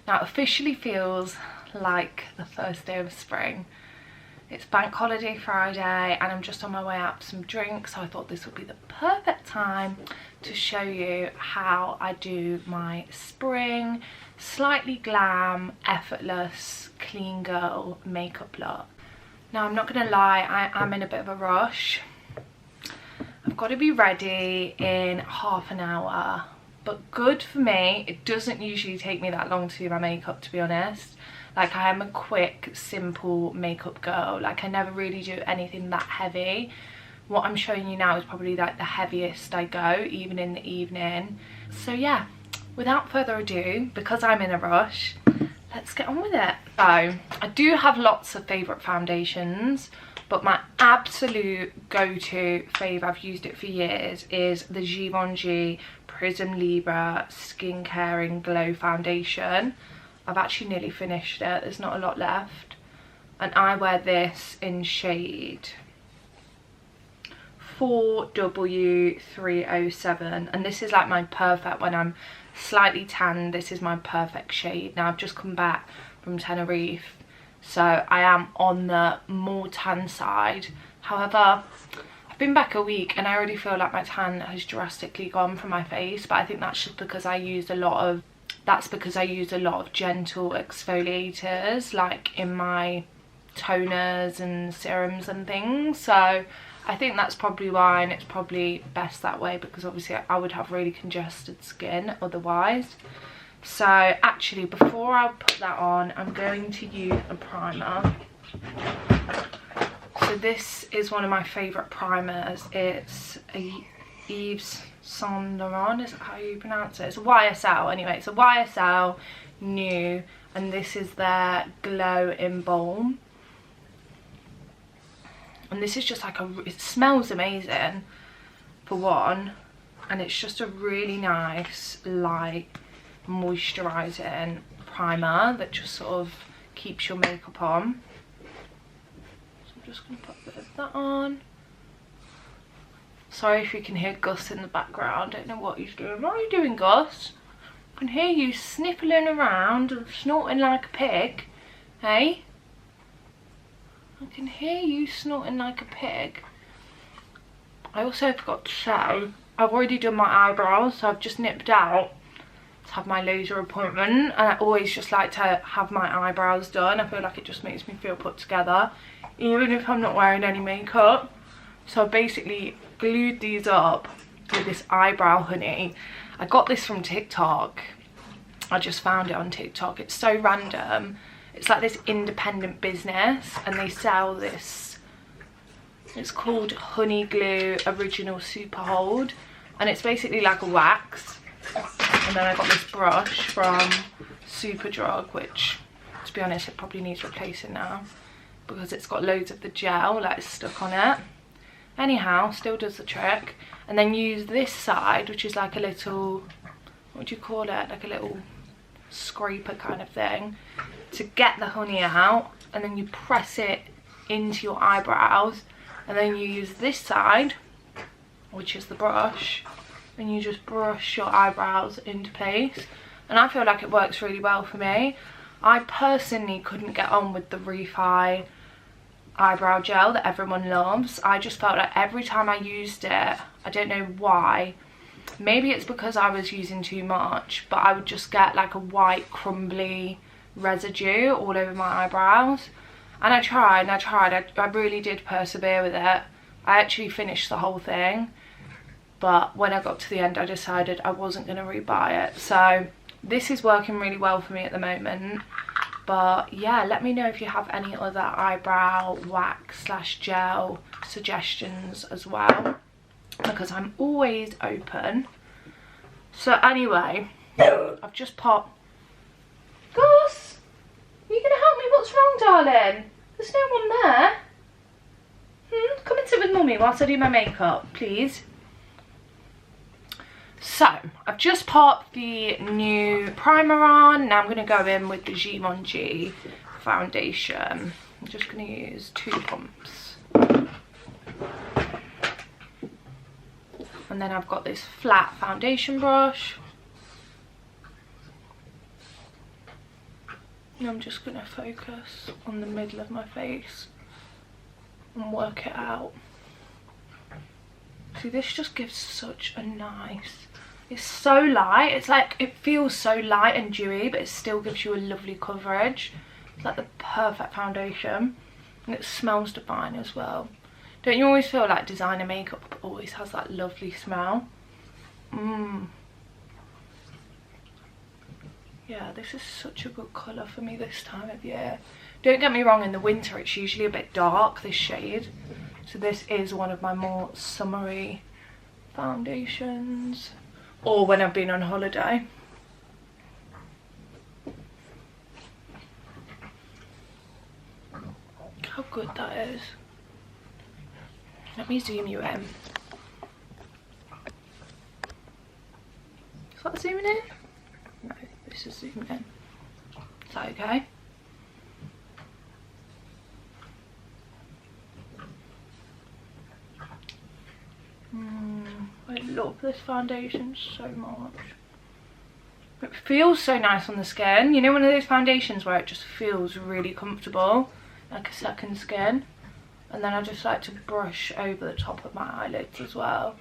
Now it officially feels like the first day of spring. It's bank holiday Friday and I'm just on my way out for some drinks, so I thought this would be the perfect time to show you how I do my spring, slightly glam, effortless, clean girl makeup look. Now I'm not gonna lie, I am in a bit of a rush. I've got to be ready in half an hour, but good for me. It doesn't usually take me that long to do my makeup, to be honest. Like, I am a quick, simple makeup girl. Like, I never really do anything that heavy. What I'm showing you now is probably like the heaviest I go, even in the evening. So yeah, without further ado, because I'm in a rush, let's get on with it. So I do have lots of favourite foundations, but my absolute go-to favourite, I've used it for years, is the Givenchy Prism Libra Skincare and Glow Foundation. I've actually nearly finished it, there's not a lot left. And I wear this in shade 4W307. And this is like my perfect, when I'm slightly tan, this is my perfect shade. Now I've just come back from Tenerife, so I am on the more tan side. However, I've been back a week and I already feel like my tan has drastically gone from my face, but I think that's just because I used a lot of gentle exfoliators, like in my toners and serums and things. So I think that's probably why, and it's probably best that way, because obviously I would have really congested skin otherwise. So actually, before I put that on, I'm going to use a primer. So this is one of my favourite primers. It's a Yves Saint Laurent, is that how you pronounce it? It's a YSL, anyway. It's a YSL new, and this is their Glow in Balm. And this is just like it smells amazing for one, and it's just a really nice light moisturising primer that just sort of keeps your makeup on. So I'm just going to put a bit of that on. Sorry if you can hear Gus in the background, I don't know what he's doing. What are you doing, Gus? I can hear you sniffling around and snorting like a pig, hey? I can hear you snorting like a pig. I also forgot to say, I've already done my eyebrows, so I've just nipped out to have my laser appointment, and I always just like to have my eyebrows done. I feel like it just makes me feel put together, even if I'm not wearing any makeup. So I basically glued these up with this eyebrow honey. I got this from TikTok. I just found it on TikTok. It's so random. It's like this independent business and they sell this. It's called Honey Glue Original Super Hold, and it's basically like a wax. And then I got this brush from Superdrug, which, to be honest, it probably needs replacing now because it's got loads of the gel like stuck on it. Anyhow, still does the trick. And then use this side, which is like a little, what do you call it, like a little scraper kind of thing, to get the honey out, and then you press it into your eyebrows, and then you use this side, which is the brush, and you just brush your eyebrows into place. And I feel like it works really well for me. I personally couldn't get on with the Refi eyebrow gel that everyone loves. I just felt like every time I used it, I don't know why, maybe it's because I was using too much, but I would just get like a white crumbly residue all over my eyebrows. And I tried and I tried, I really did persevere with it. I actually finished the whole thing, but when I got to the end I decided I wasn't going to rebuy it. So this is working really well for me at the moment. But yeah, let me know if you have any other eyebrow wax / gel suggestions as well, because I'm always open. So anyway, I've just popped. Gus, are you gonna help me? What's wrong, darling? There's no one there. Come and sit with mummy whilst I do my makeup, please. So I've just popped the new primer on. Now I'm going to go in with the Givenchy foundation. I'm just going to use 2 pumps. And then I've got this flat foundation brush. And I'm just going to focus on the middle of my face and work it out. See, this just gives such a nice, it's so light, it's like, it feels so light and dewy, but it still gives you a lovely coverage. It's like the perfect foundation, and it smells divine as well. Don't you always feel like designer makeup always has that lovely smell? Yeah, this is such a good colour for me this time of year. Don't get me wrong, in the winter it's usually a bit dark, this shade. So this is one of my more summery foundations. Or when I've been on holiday. How good that is. Let me zoom you in. Is that zooming in? No, this is zooming in. Is that okay? I love this foundation so much. It feels so nice on the skin. You know, one of those foundations where it just feels really comfortable, like a second skin. And then I just like to brush over the top of my eyelids as well,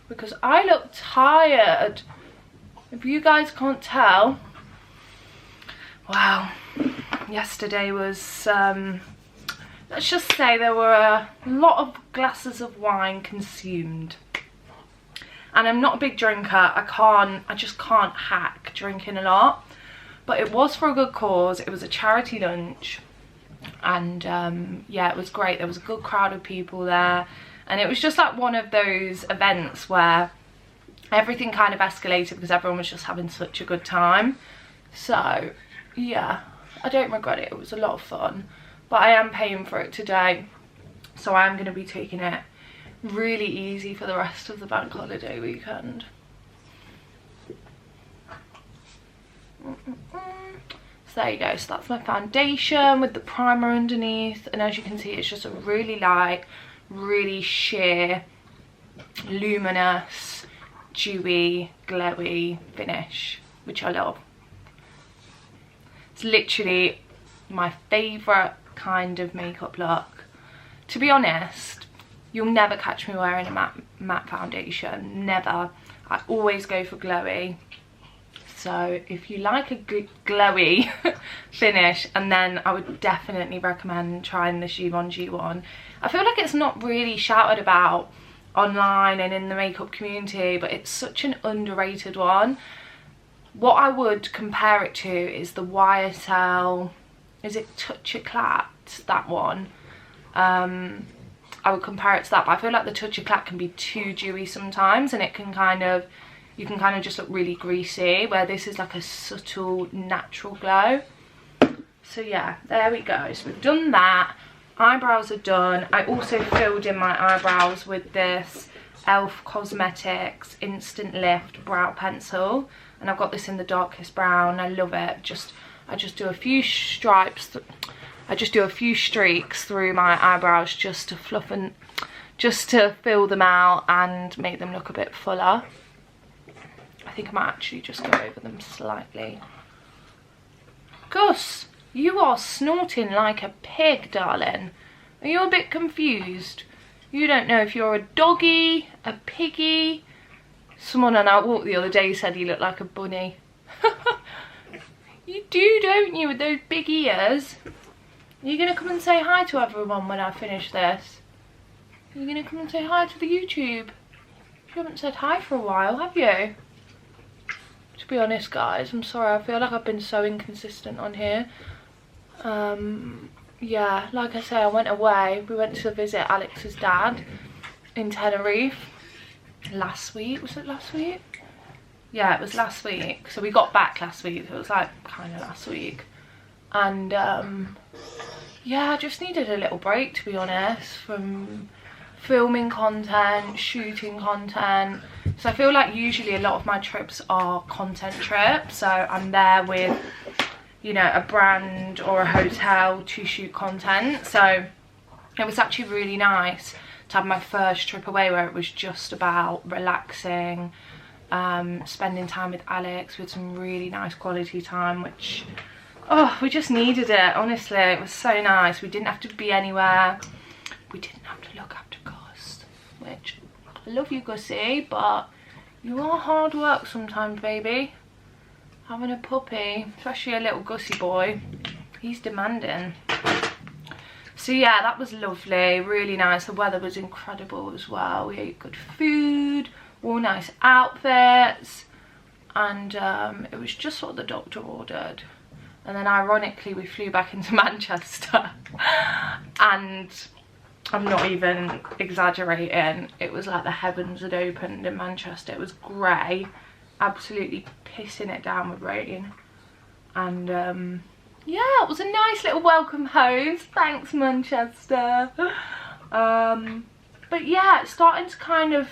because I look tired. If you guys can't tell, wow, yesterday was let's just say there were a lot of glasses of wine consumed. And I'm not a big drinker. I just can't hack drinking a lot. But it was for a good cause. It was a charity lunch. And yeah, it was great. There was a good crowd of people there. And it was just like one of those events where everything kind of escalated because everyone was just having such a good time. So yeah, I don't regret it. It was a lot of fun. But I am paying for it today. So I am going to be taking it really easy for the rest of the bank holiday weekend. So there you go. So that's my foundation with the primer underneath, and as you can see, it's just a really light, really sheer, luminous, dewy, glowy finish, which I love. It's literally my favourite kind of makeup look. To be honest, you'll never catch me wearing a matte foundation, never. I always go for glowy. So if you like a good glowy finish, and then I would definitely recommend trying the Givenchy one. I feel like it's not really shouted about online and in the makeup community, but it's such an underrated one. What I would compare it to is the YSL, is it Touch Eclat, that one? I would compare it to that, but I feel like the Touch Eclat can be too dewy sometimes, and it can kind of, you can kind of just look really greasy, where this is like a subtle natural glow. So yeah, there we go. So we've done that. Eyebrows are done. I also filled in my eyebrows with this Elf Cosmetics Instant Lift brow pencil, and I've got this in the darkest brown. I love it. I just do a few stripes. I just do a few streaks through my eyebrows just to fluff and just to fill them out and make them look a bit fuller. I think I might actually just go over them slightly. Gus, you are snorting like a pig, darling. Are you a bit confused? You don't know if you're a doggy, a piggy. Someone on our walk the other day said he looked like a bunny. You do, don't you, with those big ears? Are you going to come and say hi to everyone when I finish this? Are you going to come and say hi to the YouTube? You haven't said hi for a while, have you? To be honest, guys, I'm sorry. I feel like I've been so inconsistent on here. Yeah, like I say, I went away. We went to visit Alex's dad in Tenerife last week. Was it last week? Yeah, it was last week. So we got back last week. So it was like kind of last week. And yeah, I just needed a little break, to be honest, from filming content, shooting content. So I feel like usually a lot of my trips are content trips. So I'm there with, you know, a brand or a hotel to shoot content. So it was actually really nice to have my first trip away where it was just about relaxing, spending time with Alex, with some really nice quality time, which Oh, we just needed it, honestly. It was so nice. We didn't have to be anywhere. We didn't have to look after Gus, which I love you, Gussie, but you are hard work sometimes, baby. Having a puppy, especially a little Gussie boy, he's demanding. So yeah, that was lovely, really nice. The weather was incredible as well. We ate good food, all nice outfits, and it was just what the doctor ordered. And then ironically we flew back into Manchester and I'm not even exaggerating, it was like the heavens had opened in Manchester. It was grey, absolutely pissing it down with rain. And yeah, it was a nice little welcome home. Thanks, Manchester. But yeah, it's starting to kind of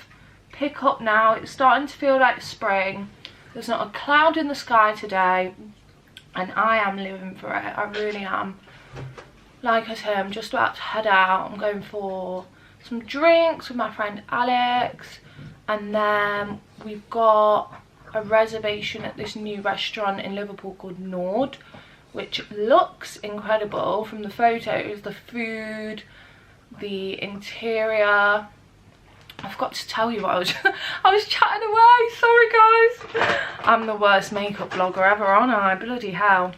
pick up now. It's starting to feel like spring. There's not a cloud in the sky today. And I am living for it, I really am. Like I said, I'm just about to head out. I'm going for some drinks with my friend Alex. And then we've got a reservation at this new restaurant in Liverpool called Nord, which looks incredible from the photos. The food, the interior. I forgot to tell you, I was chatting away, sorry guys. I'm the worst makeup blogger ever, aren't I? Bloody hell.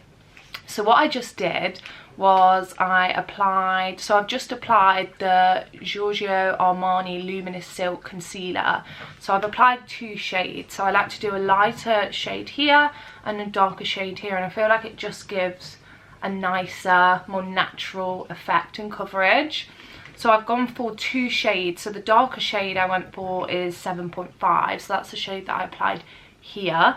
So what I just did was I've just applied the Giorgio Armani Luminous Silk Concealer. So I've applied 2 shades. So I like to do a lighter shade here and a darker shade here, and I feel like it just gives a nicer, more natural effect and coverage. So I've gone for 2 shades. So the darker shade I went for is 7.5. So that's the shade that I applied here.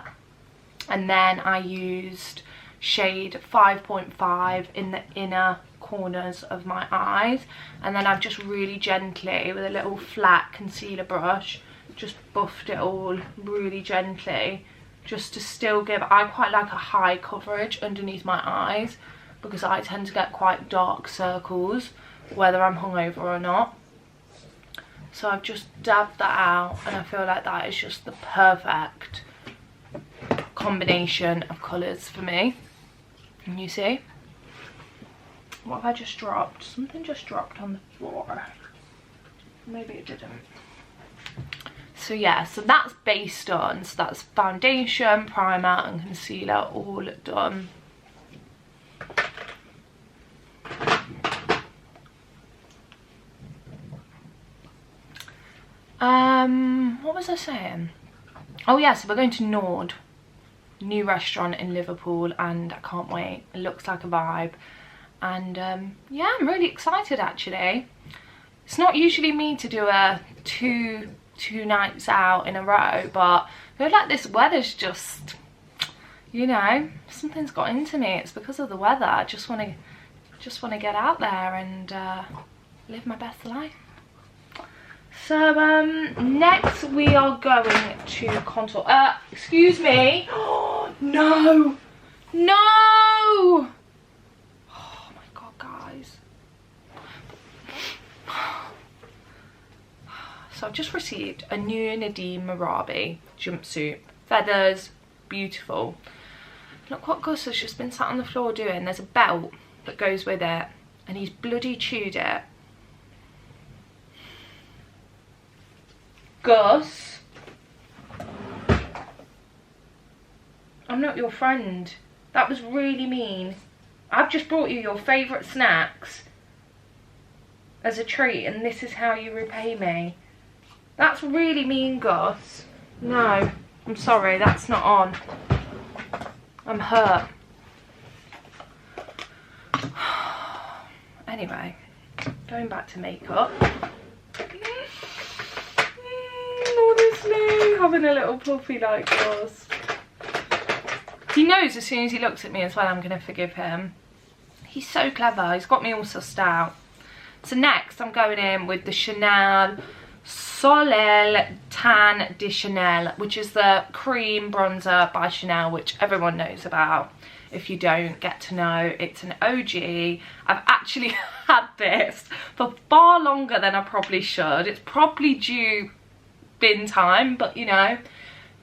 And then I used shade 5.5 in the inner corners of my eyes. And then I've just really gently, with a little flat concealer brush, just buffed it all really gently. Just to still give, I quite like a high coverage underneath my eyes, because I tend to get quite dark circles whether I'm hungover or not. So I've just dabbed that out, and I feel like that is just the perfect combination of colours for me. And you see, what have I just dropped? Something just dropped on the floor. Maybe it didn't. So yeah, so that's base done. So that's foundation, primer and concealer all done. What was I saying? Oh yeah, so we're going to Nord, new restaurant in Liverpool, and I can't wait. It looks like a vibe, and yeah, I'm really excited actually. It's not usually me to do a two nights out in a row, but I feel like this weather's just, you know, something's got into me. It's because of the weather. I just want to get out there and live my best life. So next we are going to consult. Excuse me. Oh no, no. Oh my god, guys. So I've just received a new Nadine Marabi jumpsuit. Feathers, beautiful. Look what Gus has just been sat on the floor doing. There's a belt that goes with it, and he's bloody chewed it. Gus, I'm not your friend. That was really mean. I've just brought you your favourite snacks as a treat, and this is how you repay me. That's really mean, Gus. No, I'm sorry, that's not on. I'm hurt. Anyway, going back to makeup. Honestly, having a little puppy like yours. He knows as soon as he looks at me as well I'm going to forgive him. He's so clever. He's got me all sussed out. So next I'm going in with the Chanel Soleil Tan de Chanel, which is the cream bronzer by Chanel, which everyone knows about. If you don't, get to know, it's an OG. I've actually had this for far longer than I probably should. It's probably due bin time, but you know,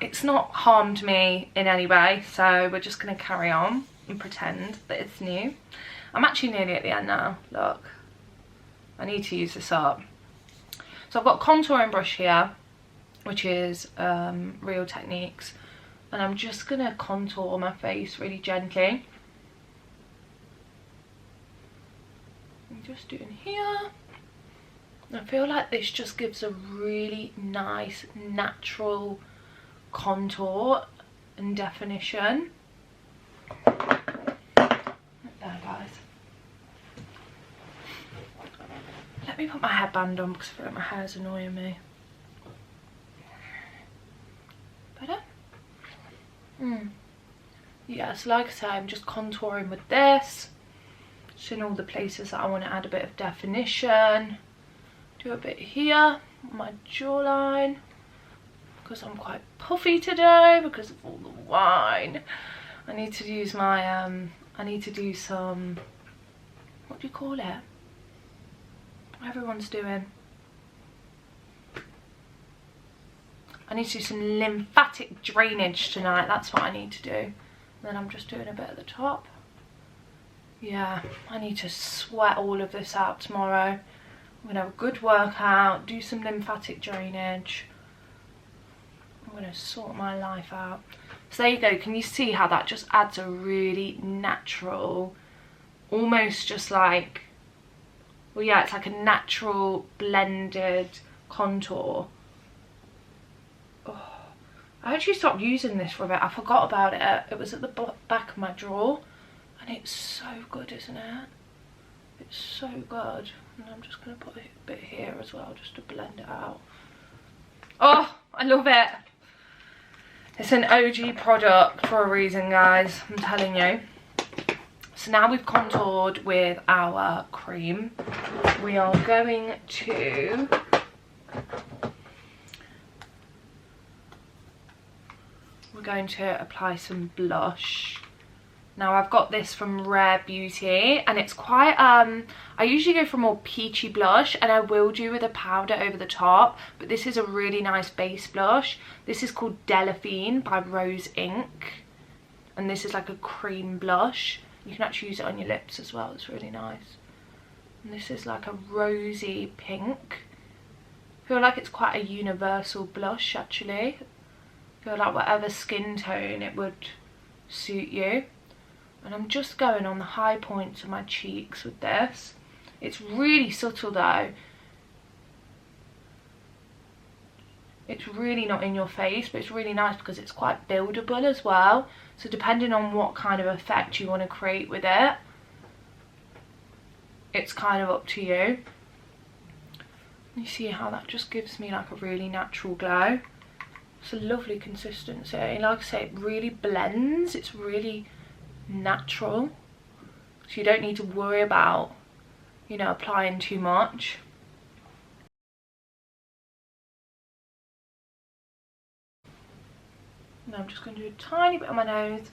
it's not harmed me in any way, so we're just going to carry on. and pretend that it's new. I'm actually nearly at the end now, look. I need to use this up. So I've got a contouring brush here, which is Real Techniques, and I'm just gonna contour my face really gently. I'm just doing here. I feel like this just gives a really nice natural contour and definition. There, guys. Let me put my headband on because I feel like my hair's annoying me. Better? Yeah, so like I say, I'm just contouring with this. Just in all the places that I want to add a bit of definition. Do a bit here on my jawline because I'm quite puffy today because of all the wine. I need to use my I need to do some, what do you call it? What everyone's doing. I need to do some lymphatic drainage tonight. That's what I need to do. And then I'm just doing a bit at the top. Yeah, I need to sweat all of this out tomorrow. I'm gonna have a good workout, do some lymphatic drainage. I'm gonna sort my life out. So there you go. Can you see how that just adds a really natural, almost just like, well, yeah, it's like a natural blended contour. Oh, I actually stopped using this for a bit. I forgot about it. It was at the back of my drawer, and it's so good, isn't it? It's so good. And I'm just going to put a bit here as well, just to blend it out. Oh, I love it. It's an OG product for a reason, guys. I'm telling you. So now we've contoured with our cream. We are going to... We're going to apply some blush. Now I've got this from Rare Beauty, and it's quite, I usually go for more peachy blush, and I will do with a powder over the top, but this is a really nice base blush. This is called Delphine by Rose Ink, and this is like a cream blush. You can actually use it on your lips as well, it's really nice. And this is like a rosy pink. I feel like it's quite a universal blush actually. I feel like whatever skin tone it would suit you. And I'm just going on the high points of my cheeks with this. It's really subtle though. It's really not in your face, but it's really nice because it's quite buildable as well. So depending on what kind of effect you want to create with it, it's kind of up to you. You see how that just gives me like a really natural glow. It's a lovely consistency. And like I say, it really blends. It's really natural, so you don't need to worry about, you know, applying too much. Now I'm just going to do a tiny bit on my nose.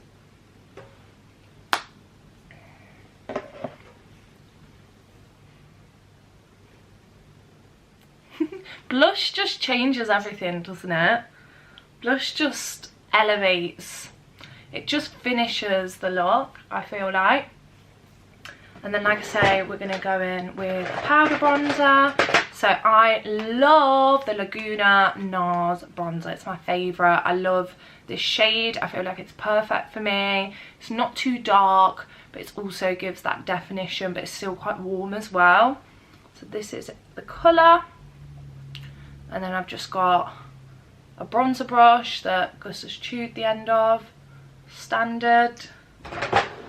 Blush just changes everything, doesn't it? Blush just elevates. It just finishes the look, I feel like. And then like I say, we're going to go in with a powder bronzer. So I love the Laguna NARS bronzer. It's my favourite. I love this shade. I feel like it's perfect for me. It's not too dark, but it also gives that definition, but it's still quite warm as well. So this is the colour. And then I've just got a bronzer brush that Gus has chewed the end of. Standard.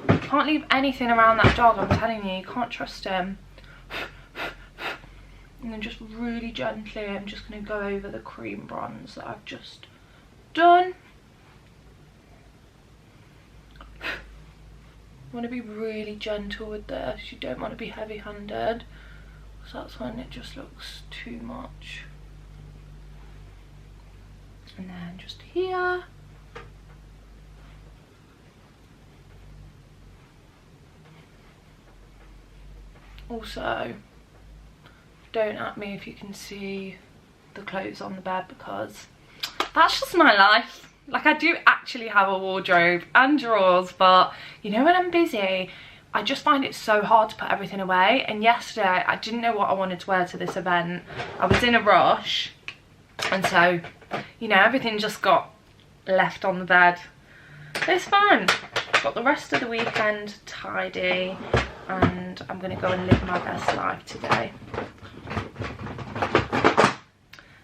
Can't leave anything around that dog, I'm telling you can't trust him. And then just really gently I'm just going to go over the cream bronze that I've just done. You want to be really gentle with this, you don't want to be heavy handed, so that's when it just looks too much. And then just here. Also, don't at me if you can see the clothes on the bed, because that's just my life. Like, I do actually have a wardrobe and drawers, but you know, when I'm busy, I just find it so hard to put everything away. And yesterday I didn't know what I wanted to wear to this event. I was in a rush, and so, you know, everything just got left on the bed. It's fine. Got the rest of the weekend tidy, and I'm gonna go and live my best life today.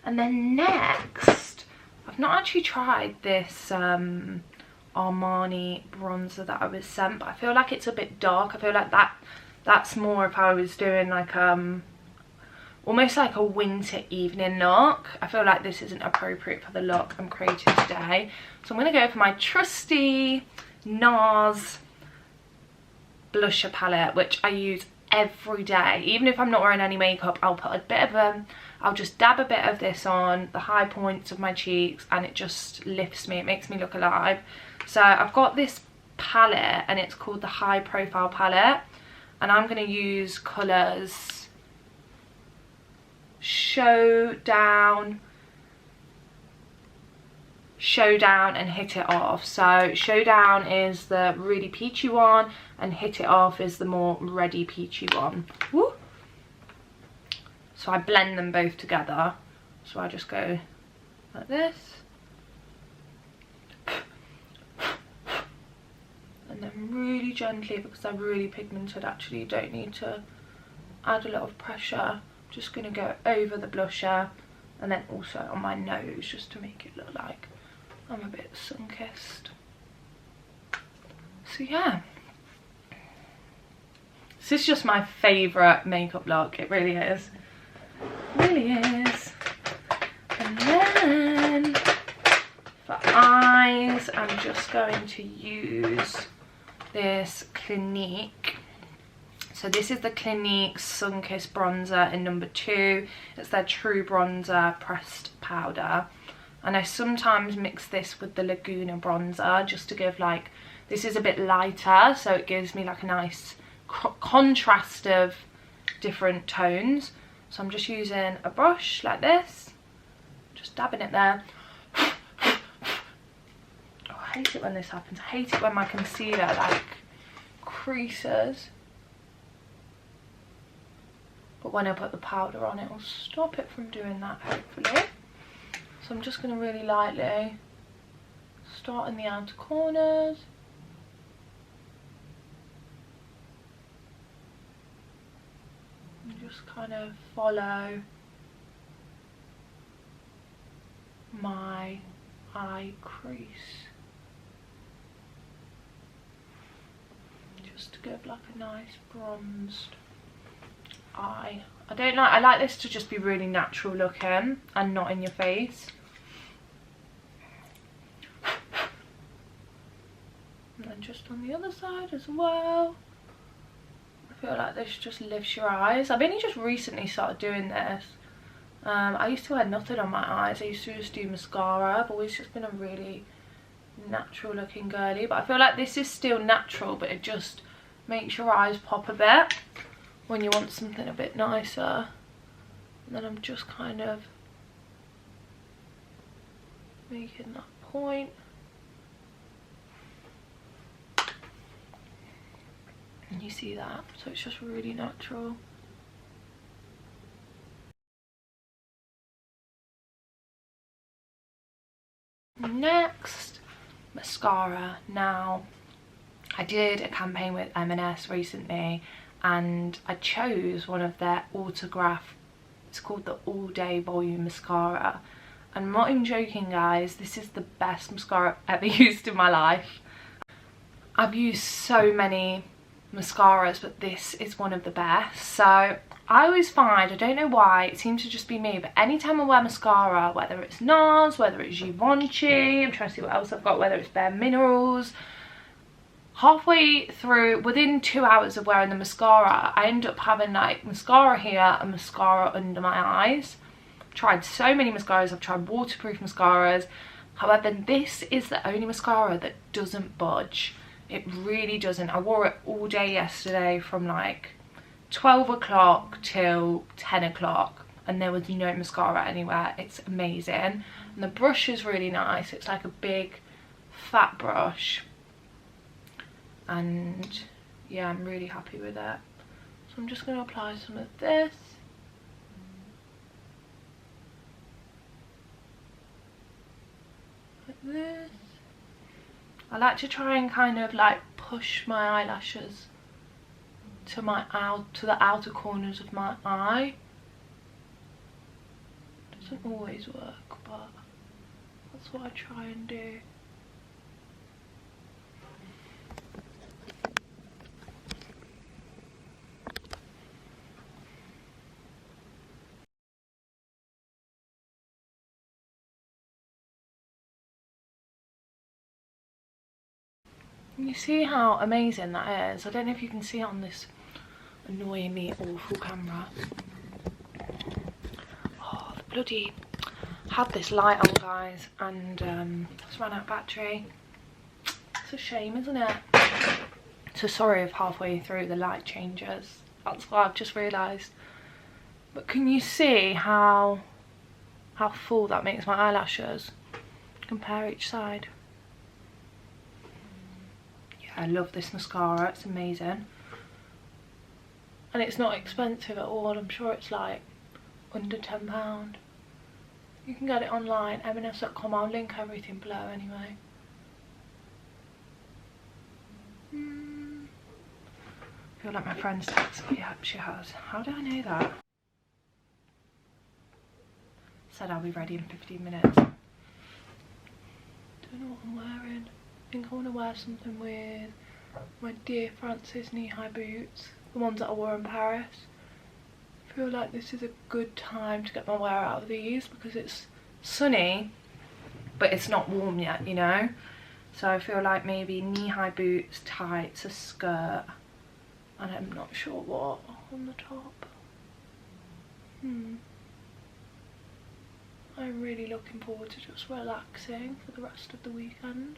And then next, I've not actually tried this Armani bronzer that I was sent, but I feel like it's a bit dark. I feel like that's more if I was doing like almost like a winter evening look. I feel like this isn't appropriate for the look I'm creating today. So I'm going to go for my trusty NARS blusher palette, which I use every day. Even if I'm not wearing any makeup, I'll put a bit of I'll just dab a bit of this on the high points of my cheeks, and it just lifts me. It makes me look alive. So I've got this palette, and it's called the High Profile palette, and I'm going to use colours Showdown, and Hit It Off. So Showdown is the really peachy one, and Hit It Off is the more reddy peachy one. Woo! So I blend them both together. So I just go like this. And then really gently, because they're really pigmented actually, you don't need to add a lot of pressure. Just going to go over the blusher, and then also on my nose, just to make it look like I'm a bit sun-kissed. So yeah. This is just my favourite makeup look. It really is. Really is. And then for eyes, I'm just going to use this Clinique. So this is the Clinique Sun-Kissed Bronzer in number 2. It's their True Bronzer pressed powder. And I sometimes mix this with the Laguna bronzer just to give like, this is a bit lighter, so it gives me like a nice contrast of different tones. So I'm just using a brush like this, just dabbing it there. Oh, I hate it when this happens. I hate it when my concealer like creases. But when I put the powder on, it will stop it from doing that, hopefully. So I'm just going to really lightly start in the outer corners. And just kind of follow my eye crease. Just to give like a nice bronzed eye. I like this to just be really natural looking and not in your face. And then just on the other side as well. I feel like this just lifts your eyes. I've only just recently started doing this. I used to wear nothing on my eyes. I used to just do mascara. I've always just been a really natural looking girly, but I feel like this is still natural, but it just makes your eyes pop a bit when you want something a bit nicer. And then I'm just kind of making that point. And you see that? So it's just really natural. Next, mascara. Now, I did a campaign with M&S recently, and I chose one of their autograph, it's called the All Day Volume Mascara, and I'm not even joking guys, this is the best mascara I've ever used in my life. I've used so many mascaras, but this is one of the best. So I always find, I don't know why, it seems to just be me, but anytime I wear mascara, whether it's NARS, whether it's Givenchy, I'm trying to see what else I've got, whether it's Bare Minerals, halfway through, within 2 hours of wearing the mascara, I end up having like mascara here and mascara under my eyes. I've tried so many mascaras, I've tried waterproof mascaras, however this is the only mascara that doesn't budge. It really doesn't. I wore it all day yesterday from like 12 o'clock till 10 o'clock and there was no mascara anywhere. It's amazing. And the brush is really nice. It's like a big fat brush, and yeah, I'm really happy with it. So I'm just going to apply some of this. Like this. I like to try and kind of like push my eyelashes to the outer corners of my eye. Doesn't always work, but that's what I try and do. You see how amazing that is? I don't know if you can see it on this annoyingly awful camera. Oh, the bloody had this light on, guys, and it's run out of battery. It's a shame, isn't it? So sorry if halfway through the light changes. That's what I've just realised. But can you see how full that makes my eyelashes? Compare each side. I love this mascara, it's amazing. And it's not expensive at all. I'm sure it's like under £10. You can get it online, m&s.com. I'll link everything below anyway. I feel like my friend's texted me. Yep, she has. How do I know that? Said I'll be ready in 15 minutes. Don't know what I'm wearing. I think I want to wear something with my Dear Francis knee-high boots, the ones that I wore in Paris. I feel like this is a good time to get my wear out of these because it's sunny, but it's not warm yet, you know? So I feel like maybe knee-high boots, tights, a skirt, and I'm not sure what on the top. I'm really looking forward to just relaxing for the rest of the weekend.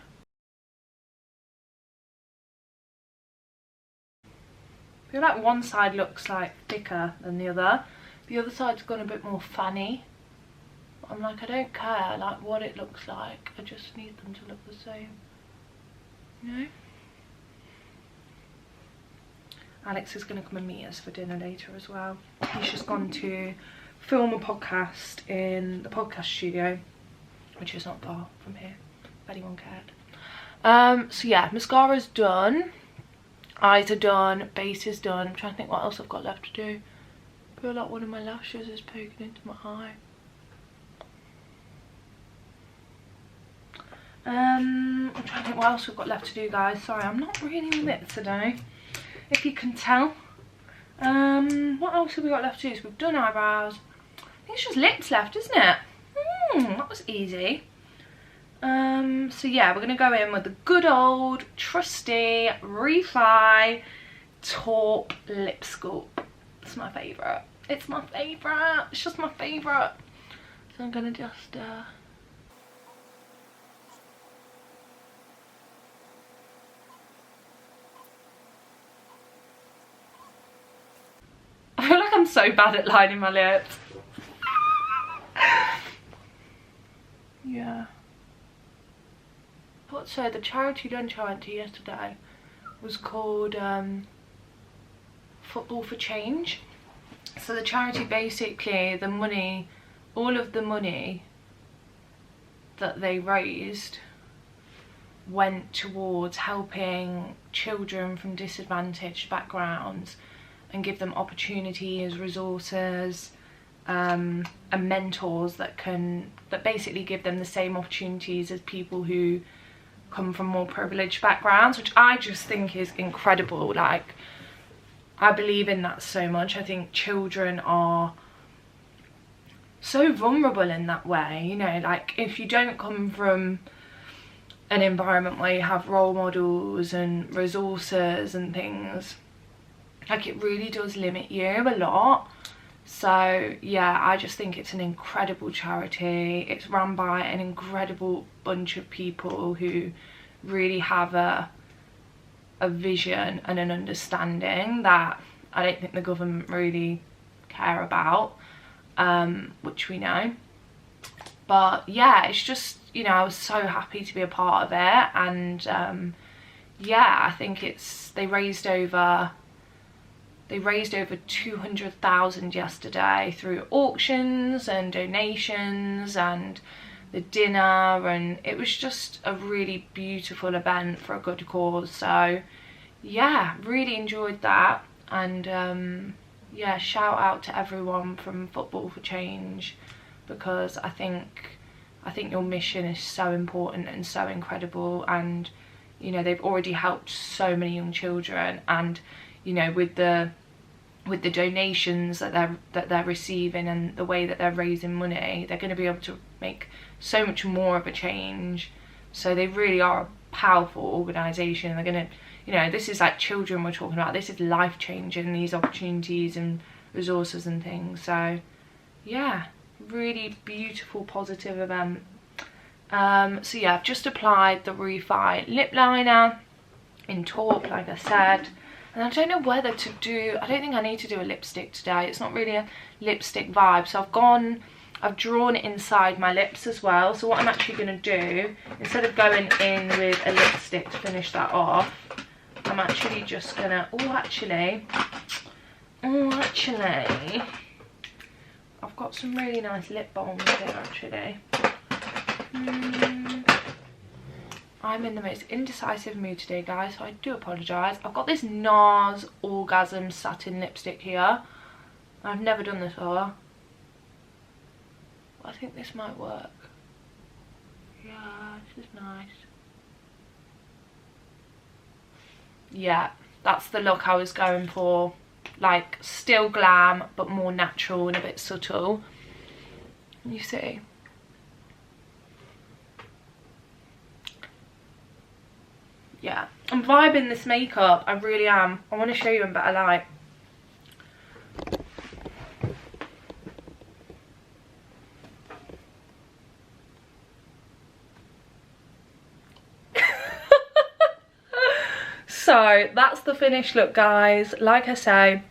I feel like one side looks like thicker than the other. The other side's gone a bit more funny. I'm like, I don't care like what it looks like. I just need them to look the same. You know? Alex is going to come and meet us for dinner later as well. He's just gone to film a podcast in the podcast studio, which is not far from here, if anyone cared. So yeah, mascara's done. Eyes are done, base is done. I'm trying to think what else I've got left to do. I feel like one of my lashes is poking into my eye. I'm trying to think what else we've got left to do, guys. Sorry, I'm not really with it today, if you can tell. What else have we got left to do? So we've done eyebrows. I think it's just lips left, isn't it? That was easy. So yeah, we're gonna go in with the good old trusty Refy Taupe lip sculpt. It's my favourite. It's my favourite. It's just my favourite. So I'm gonna just I feel like I'm so bad at lining my lips. Yeah. So the charity lunch I went to yesterday was called Football for Change. So the charity, basically, the money, all of the money that they raised went towards helping children from disadvantaged backgrounds and give them opportunities, resources, and mentors that basically give them the same opportunities as people who come from more privileged backgrounds, which I just think is incredible. Like, I believe in that so much. I think children are so vulnerable in that way, you know, like if you don't come from an environment where you have role models and resources and things, like it really does limit you a lot. So yeah, I just think it's an incredible charity. It's run by an incredible bunch of people who really have a vision and an understanding that I don't think the government really care about. which we know. But yeah, it's just, you know, I was so happy to be a part of it. And yeah, I think they raised over 200,000 yesterday through auctions and donations and the dinner, and it was just a really beautiful event for a good cause. So yeah, really enjoyed that. And yeah, shout out to everyone from Football for Change, because I think your mission is so important and so incredible. And you know, they've already helped so many young children, and you know, with the donations that they're receiving and the way that they're raising money, they're going to be able to make so much more of a change. So they really are a powerful organisation. They're going to, you know, this is like children we're talking about. This is life changing, these opportunities and resources and things. So yeah, really beautiful, positive event. So yeah, I've just applied the Refi lip liner in taupe, like I said. And I don't know whether to do, I don't think I need to do a lipstick today. It's not really a lipstick vibe. So I've drawn it inside my lips as well. So what I'm actually going to do, instead of going in with a lipstick to finish that off, I'm actually just going to, actually, I've got some really nice lip balms here actually. I'm in the most indecisive mood today, guys, so I do apologise. I've got this NARS Orgasm Satin Lipstick here. I've never done this before. I think this might work. Yeah, this is nice. Yeah, that's the look I was going for. Like, still glam, but more natural and a bit subtle. You see? Yeah, I'm vibing this makeup, I really am. I want to show you in better light. So that's the finished look, guys. Like I say,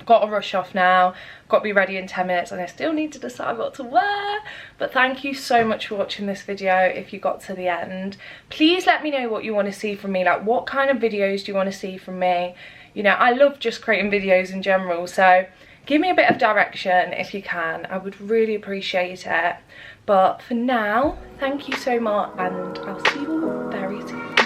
got to rush off now, got to be ready in 10 minutes, and I still need to decide what to wear. But thank you so much for watching this video. If you got to the end, please let me know what you want to see from me. Like, what kind of videos do you want to see from me? You know, I love just creating videos in general, so give me a bit of direction if you can. I would really appreciate it. But for now, thank you so much, and I'll see you all very soon.